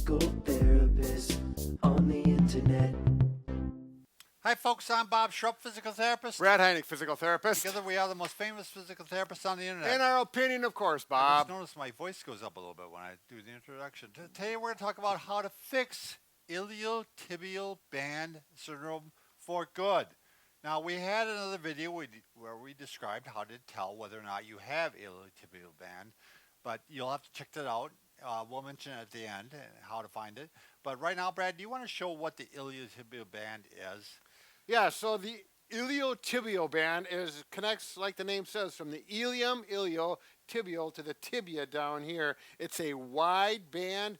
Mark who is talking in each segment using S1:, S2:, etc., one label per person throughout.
S1: physical therapist on the internet.
S2: Hi, folks. I'm Bob Schrupp, physical therapist.
S3: Brad Heineck, physical therapist.
S2: Together, we are the most famous physical therapists on the internet.
S3: In our opinion, of course,
S2: I
S3: Bob.
S2: just noticed my voice goes up a little bit when I do the introduction. Today, we're going to talk about how to fix iliotibial band syndrome for good. Now, we had another video where we described how to tell whether or not you have iliotibial band, but you'll have to check that out. We'll mention it at the end how to find it. But right now, Brad, do you want to show what the iliotibial band is?
S3: Yeah, so the iliotibial band connects, like the name says, from the ilium, iliotibial, to the tibia down here. It's a wide band,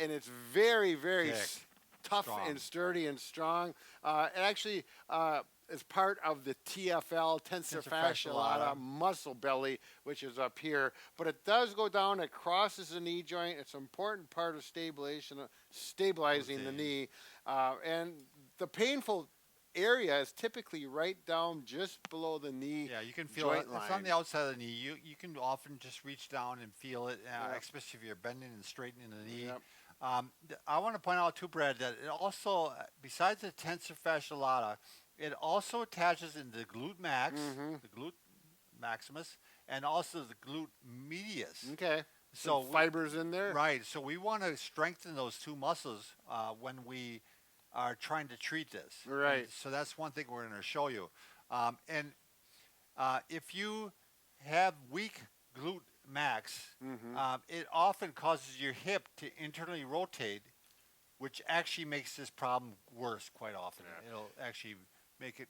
S3: and it's very, very tough and sturdy and strong. It actually is part of the TFL, tensor fasciae lata, muscle belly, which is up here. But it does go down. It crosses the knee joint. It's an important part of stabilizing the knee. And the painful area is typically right down just below the knee.
S2: Yeah, you can feel it. It's on the outside of the knee. You can often just reach down and feel it, especially if you're bending and straightening the knee. Yep. I want to point out too, Brad, that it also, besides the tensor fasciae lata, it also attaches in the glute max, the glute maximus, and also the glute medius.
S3: Okay.
S2: So
S3: fibers in there.
S2: Right. So we want to strengthen those two muscles when we are trying to treat this.
S3: Right.
S2: And so that's one thing we're going to show you. And if you have weak glute max, it often causes your hip to internally rotate, which actually makes this problem worse quite often. Yeah. It'll actually make it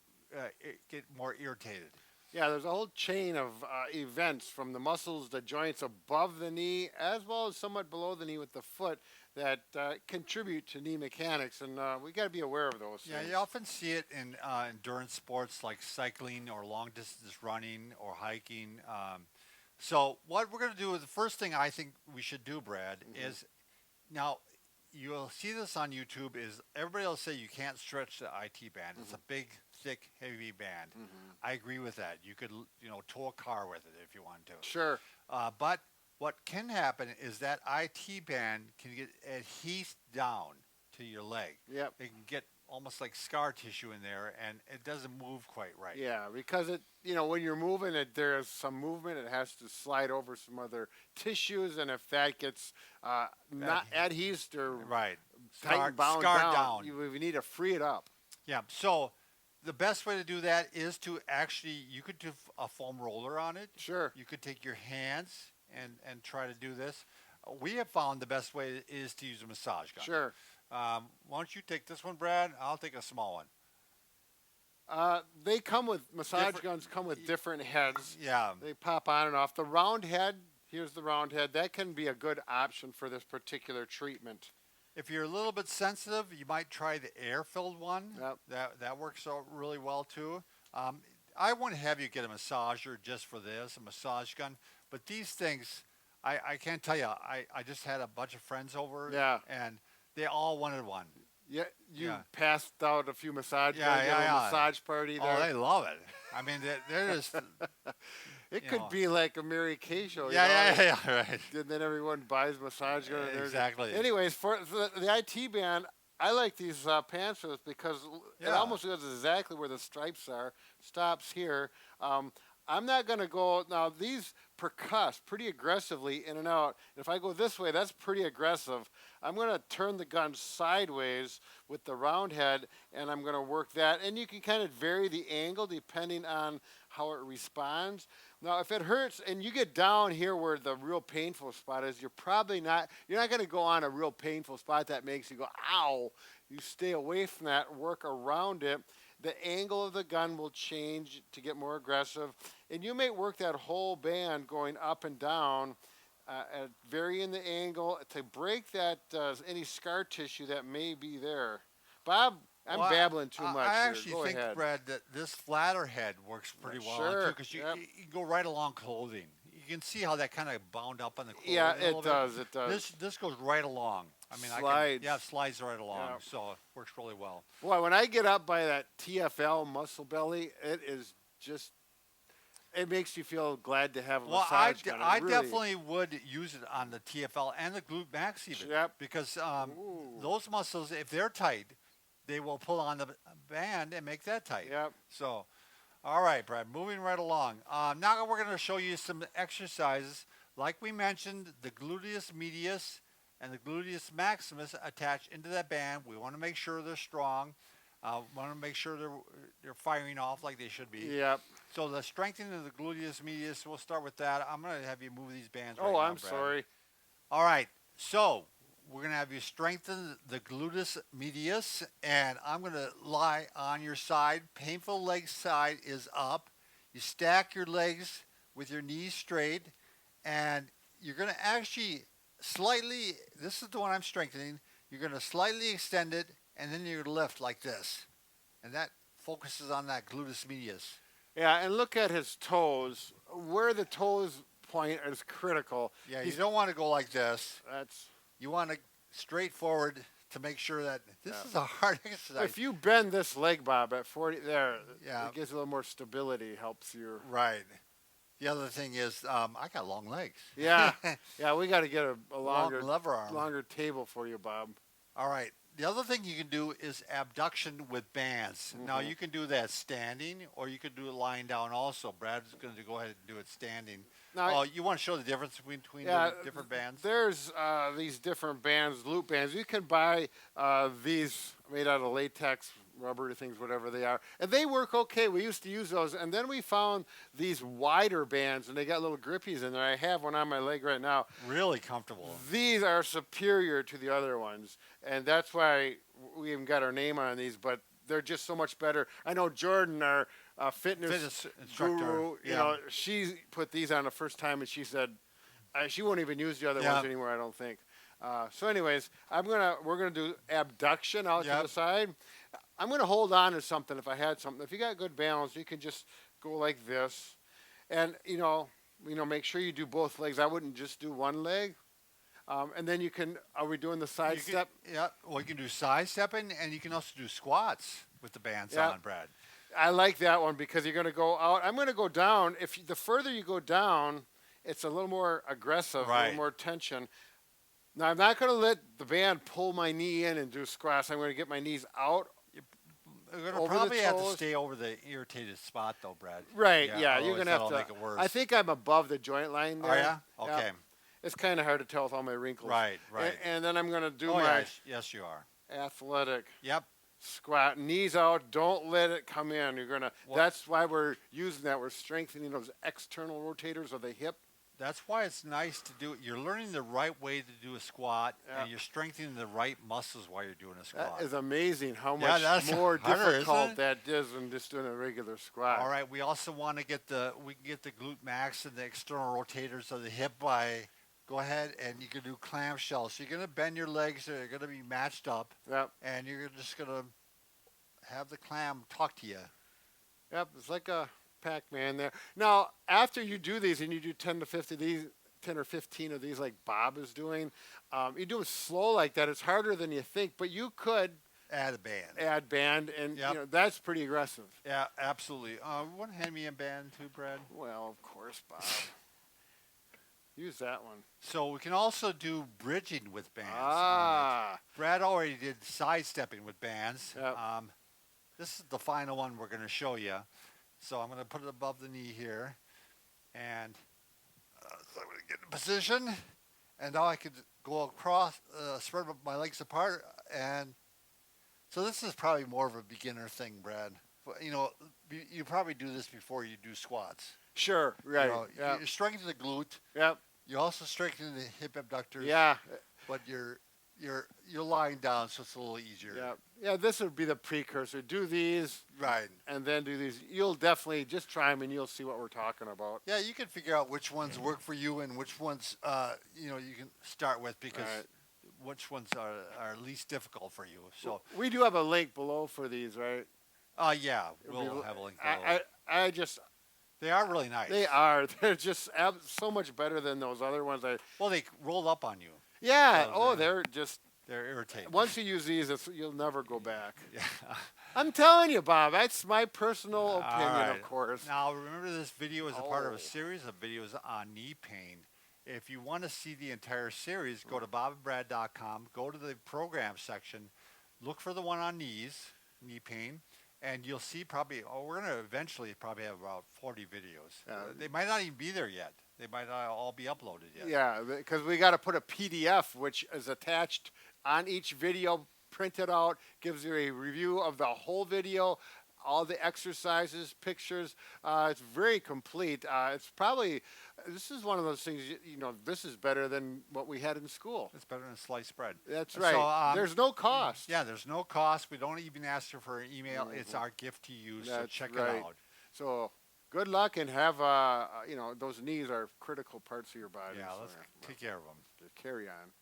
S2: get more irritated.
S3: Yeah, there's a whole chain of events from the muscles, the joints above the knee, as well as somewhat below the knee with the foot that contribute to knee mechanics, and we got to be aware of those things.
S2: Yeah, you often see it in endurance sports like cycling or long-distance running or hiking. So what we're going to do is the first thing I think we should do, Brad, is now you'll see this on YouTube is everybody will say you can't stretch the IT band. It's a big, thick, heavy band. I agree with that. You could, tow a car with it if you want to.
S3: Sure.
S2: But what can happen is that IT band can get adhesed down to your leg.
S3: Yep.
S2: It can get almost like scar tissue in there, and it doesn't move quite right.
S3: Yeah, because when you're moving it, there's some movement. It has to slide over some other tissues, and if that gets not adhesed or tightened, bound down, we need to free it up.
S2: Yeah. So the best way to do that is to actually, you could do a foam roller on it.
S3: Sure.
S2: You could take your hands and try to do this. We have found the best way is to use a massage gun.
S3: Sure.
S2: Why don't you take this one, Brad? I'll take a small one.
S3: They come with, massage guns come with different heads.
S2: Yeah.
S3: They pop on and off. The round head, here's the round head. That can be a good option for this particular treatment.
S2: If you're a little bit sensitive, you might try the air-filled one.
S3: Yep.
S2: That works out really well, too. I wouldn't have you get a massager just for this, a massage gun. But these things, I can't tell you. I just had a bunch of friends over, and they all wanted one.
S3: Yeah, you passed out a few massage guns at a massage party there.
S2: Oh, they love it. I mean, they're just...
S3: It could be like a Mary Kay show.
S2: Yeah, right.
S3: And then everyone buys massage guns.
S2: Exactly.
S3: Anyways, for the IT band, I like these pants for this because it almost goes exactly where the stripes are. Stops here. I'm not going to go, now these percuss pretty aggressively in and out. If I go this way, that's pretty aggressive. I'm going to turn the gun sideways with the round head, and I'm going to work that. And you can kind of vary the angle depending on how it responds. Now, if it hurts and you get down here where the real painful spot is, you're not going to go on a real painful spot that makes you go, ow. You stay away from that, work around it. The angle of the gun will change to get more aggressive. And you may work that whole band going up and down, varying the angle to break that any scar tissue that may be there. Bob, I'm babbling too much.
S2: I actually
S3: go
S2: think,
S3: ahead.
S2: Brad, that this flatter head works pretty well too, because you go right along clothing. You can see how that kind of bound up on the clothing.
S3: Yeah, it does. It does.
S2: This goes right along. I mean,
S3: slides.
S2: It slides right along. So it works really well.
S3: Boy, when I get up by that TFL muscle belly, it is just it makes you feel glad to have a
S2: Well,
S3: massage gun. It
S2: I
S3: really-
S2: definitely would use it on the TFL and the glute max even.
S3: Yep.
S2: Because
S3: Ooh.
S2: those muscles, if they're tight, they will pull on the band and make that tight.
S3: Yep.
S2: So, all right, Brad, moving right along. Now we're going to show you some exercises. Like we mentioned, the gluteus medius and the gluteus maximus attach into that band. We want to make sure they're strong. Want to make sure they're firing off like they should be.
S3: Yep.
S2: So the strengthening of the gluteus medius, we'll start with that. I'm going to have you move these bands right
S3: Oh,
S2: now,
S3: I'm
S2: Brad.
S3: sorry.
S2: All right, so we're going to have you strengthen the gluteus medius, and I'm going to lie on your side. Painful leg side is up. You stack your legs with your knees straight, and you're going to actually slightly, this is the one I'm strengthening, you're going to slightly extend it, and then you're going to lift like this. And that focuses on that gluteus medius.
S3: Yeah, and look at his toes. Where the toes point is critical.
S2: Yeah, you don't want to go like this.
S3: That's
S2: You want to straight forward to make sure that this is a hard exercise.
S3: if you bend this leg, Bob, at 40 there,
S2: Yeah.
S3: it gives a little more stability. Helps you.
S2: Right. The other thing is, I got long legs.
S3: Yeah, yeah. We got to get a
S2: Long
S3: longer,
S2: lever arm.
S3: longer table for you, Bob.
S2: All right. The other thing you can do is abduction with bands. Now you can do that standing, or you could do it lying down. Also, Brad's going to go ahead and do it standing.
S3: Now,
S2: You want to show the difference between
S3: yeah,
S2: the different bands?
S3: There's these different bands, loop bands. You can buy these made out of latex, rubber things, whatever they are, and they work okay. We used to use those, and then we found these wider bands, and they got little grippies in there. I have one on my leg right now.
S2: Really comfortable.
S3: These are superior to the other ones, and that's why we even got our name on these, but they're just so much better. I know Jordan, our fitness
S2: instructor,
S3: guru,
S2: yeah.
S3: she put these on the first time, and she said she won't even use the other
S2: Yeah.
S3: ones anymore, I don't think. So anyways, we're gonna do abduction out to
S2: Yep.
S3: the side. I'm gonna hold on to something if I had something. If you got good balance, you can just go like this, and make sure you do both legs. I wouldn't just do one leg. And then you can. Are we doing the side step?
S2: Yeah. Well, you can do side stepping, and you can also do squats with the bands
S3: Yeah.
S2: on, Brad.
S3: I like that one because you're going to go out. I'm going to go down. The further you go down, it's a little more aggressive, a
S2: Right.
S3: little more tension. Now I'm not going to let the band pull my knee in and do squats. I'm going to get my knees out.
S2: You're going to
S3: Over the
S2: probably have to
S3: toes.
S2: stay over the irritated spot, though, Brad.
S3: Right. Yeah. You're
S2: otherwise
S3: going to have
S2: that'll
S3: to.
S2: make it worse.
S3: I think I'm above the joint line there.
S2: Oh, yeah? Okay.
S3: It's kind of hard to tell with all my wrinkles.
S2: Right, right.
S3: And then I'm going to do
S2: Oh,
S3: my
S2: yes, you are.
S3: athletic
S2: Yep.
S3: squat, knees out. Don't let it come in. You're gonna.
S2: What-
S3: That's why we're using that. We're strengthening those external rotators of the hip.
S2: That's why it's nice to do it. You're learning the right way to do a squat,
S3: Yeah.
S2: and you're strengthening the right muscles while you're doing a squat.
S3: That is amazing. How
S2: Yeah,
S3: much
S2: that's
S3: more
S2: harder,
S3: difficult
S2: isn't it?
S3: that is than just doing a regular squat.
S2: All right. We also want to get the glute max and the external rotators of the hip by go ahead and you can do clamshell. So you're going to bend your legs. They're going to be matched up,
S3: Yep.
S2: and you're just going to have the clam talk to you.
S3: Yep. It's like a Pac-Man there. Now, after you do these and you do 10 to 50 these. 10 or 15 of these like Bob is doing. You do it slow like that. It's harder than you think, but you could
S2: Add a band.
S3: add band, and
S2: Yep.
S3: that's pretty aggressive.
S2: Yeah, absolutely. Want to hand me a band too, Brad?
S3: Well, of course, Bob. Use that one.
S2: So we can also do bridging with bands. on it.
S3: Ah.
S2: Brad already did sidestepping with bands.
S3: Yep.
S2: This is the final one we're going to show you. So I'm going to put it above the knee here. And so I'm going to get in position. And now I could go across, spread my legs apart. And so this is probably more of a beginner thing, Brad. But, you probably do this before you do squats.
S3: Sure. Right.
S2: You strengthen the glute.
S3: Yep.
S2: You also strengthen the hip abductors.
S3: Yeah.
S2: But you're lying down, so it's a little easier.
S3: Yeah. Yeah. This would be the precursor. Do these,
S2: Right.
S3: and then do these. You'll definitely just try them, and you'll see what we're talking about.
S2: Yeah, you can figure out which ones work for you and which ones you can start with because
S3: Right.
S2: which ones are least difficult for you. So
S3: We do have a link below for these, right?
S2: yeah, we'll have a link below.
S3: I just
S2: They are really nice.
S3: they are. They're just so much better than those other ones.
S2: Well, they roll up on you.
S3: Yeah.
S2: Oh,
S3: They're just
S2: They're irritating.
S3: Once you use these, you'll never go back.
S2: Yeah.
S3: I'm telling you, Bob. That's my personal opinion,
S2: All right.
S3: of course.
S2: Now, remember this video is a part of
S3: Oh.
S2: a series of videos on knee pain. If you want to see the entire series, go to bobandbrad.com, go to the program section, look for the one on knee pain, and you'll see probably, we're going to eventually probably have about 40 videos. They might not even be there yet. They might not all be uploaded yet.
S3: Yeah, because we got to put a PDF, which is attached on each video, printed out, gives you a review of the whole video, all the exercises, pictures. It's very complete. It's probably, this is one of those things, this is better than what we had in school.
S2: It's better than sliced bread.
S3: That's right.
S2: So,
S3: there's no cost.
S2: Yeah, there's no cost. We don't even ask you for an email. It's our gift to you, so check it out.
S3: So good luck and have, those knees are critical parts of your body.
S2: Yeah, let's take care of them.
S3: Carry on.